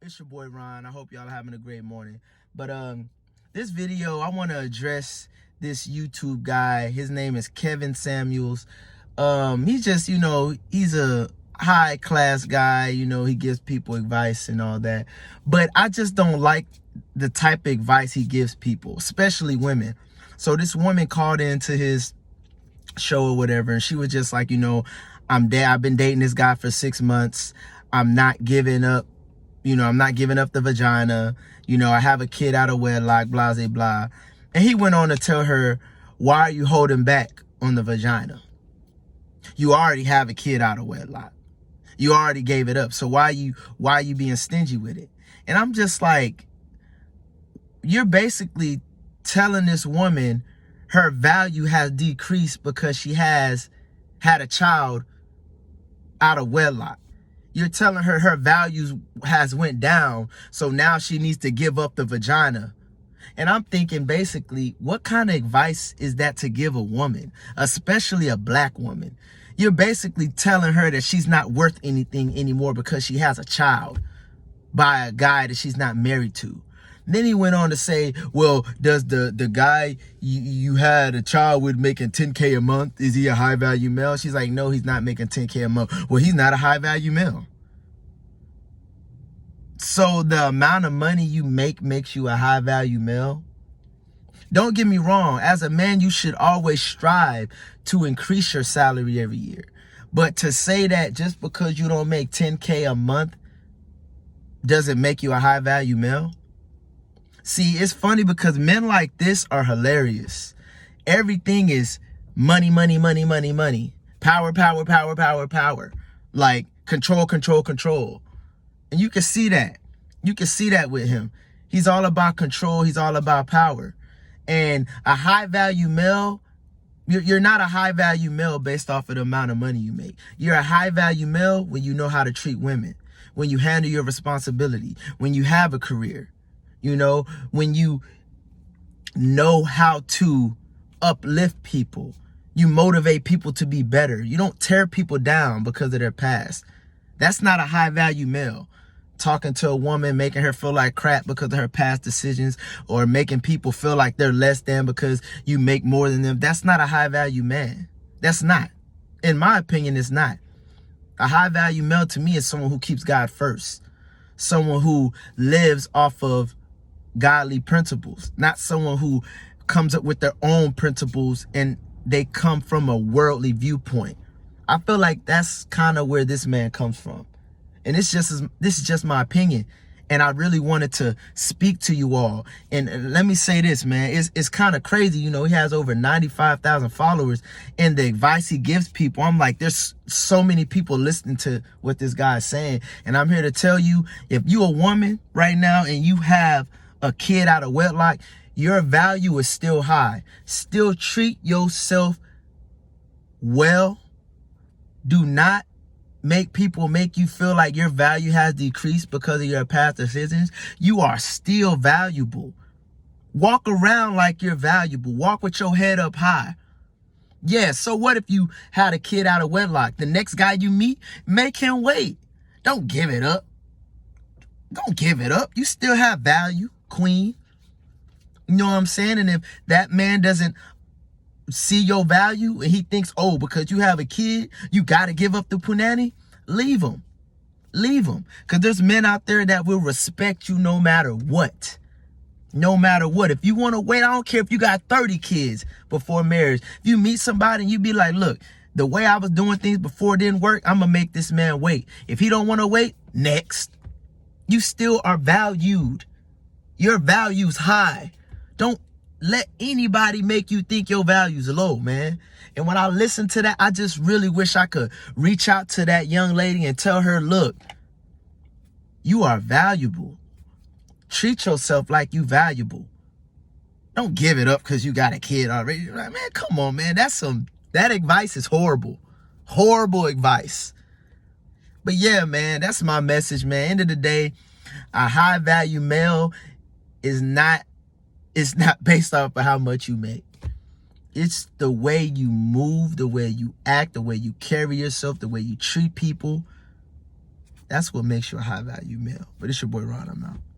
It's your boy Ron. I hope y'all are having a great morning. But this video, I want to address this YouTube guy. His name is Kevin Samuels. He's just, he's a high class guy. He gives people advice and all that. But I just don't like the type of advice he gives people, especially women. So this woman called into his show or whatever, and she was just like, I've been dating this guy for 6 months. I'm not giving up. I'm not giving up the vagina. I have a kid out of wedlock, blah, blah, blah. And he went on to tell her, why are you holding back on the vagina? You already have a kid out of wedlock. You already gave it up. So why are you being stingy with it? And I'm just like, you're basically telling this woman her value has decreased because she has had a child out of wedlock. You're telling her her values has went down, so now she needs to give up the vagina. And I'm thinking, basically, what kind of advice is that to give a woman, especially a black woman? You're basically telling her that she's not worth anything anymore because she has a child by a guy that she's not married to. Then he went on to say, well, does the guy you had a child with making 10K a month, is he a high value male? She's like, no, he's not making 10K a month. Well, he's not a high value male. So the amount of money you make makes you a high value male? Don't get me wrong. As a man, you should always strive to increase your salary every year. But to say that just because you don't make 10K a month doesn't make you a high value male? See, it's funny because men like this are hilarious. Everything is money, money, money, money, money. Power, power, power, power, power. Like control, control, control. And you can see that. You can see that with him. He's all about control. He's all about power. And a high value male, you're not a high value male based off of the amount of money you make. You're a high value male when you know how to treat women, when you handle your responsibility, when you have a career. When you know how to uplift people, you motivate people to be better. You don't tear people down because of their past. That's not a high value male. Talking to a woman, making her feel like crap because of her past decisions, or making people feel like they're less than because you make more than them. That's not a high value man. That's not. In my opinion, it's not. A high value male to me is someone who keeps God first. Someone who lives off of godly principles, not someone who comes up with their own principles and they come from a worldly viewpoint. I feel like that's kind of where this man comes from. And this is just my opinion. And I really wanted to speak to you all. And let me say this, man, it's kind of crazy. He has over 95,000 followers, and the advice he gives people, I'm like, there's so many people listening to what this guy is saying. And I'm here to tell you, if you're a woman right now and you have a kid out of wedlock, your value is still high. Still treat yourself well. Do not make people make you feel like your value has decreased because of your past decisions. You are still valuable. Walk around like you're valuable. Walk with your head up high. Yeah, so what if you had a kid out of wedlock? The next guy you meet, make him wait. Don't give it up. Don't give it up. You still have value, queen. You know what I'm saying? And if that man doesn't see your value and he thinks, oh, because you have a kid, you got to give up the punani, leave him. Leave him. Because there's men out there that will respect you no matter what. No matter what. If you want to wait, I don't care if you got 30 kids before marriage. If you meet somebody and you be like, look, the way I was doing things before it didn't work, I'm going to make this man wait. If he don't want to wait, next. You still are valued. Your value's high. Don't let anybody make you think your value's low, man. And when I listen to that, I just really wish I could reach out to that young lady and tell her, look, you are valuable. Treat yourself like you valuable. Don't give it up because you got a kid already. Like, man, come on, man. That advice is horrible. Horrible advice. But yeah, man, that's my message, man. End of the day, a high value male is not based off of how much you make. It's the way you move, the way you act, the way you carry yourself, the way you treat people. That's what makes you a high value male. But it's your boy Ron. I'm out.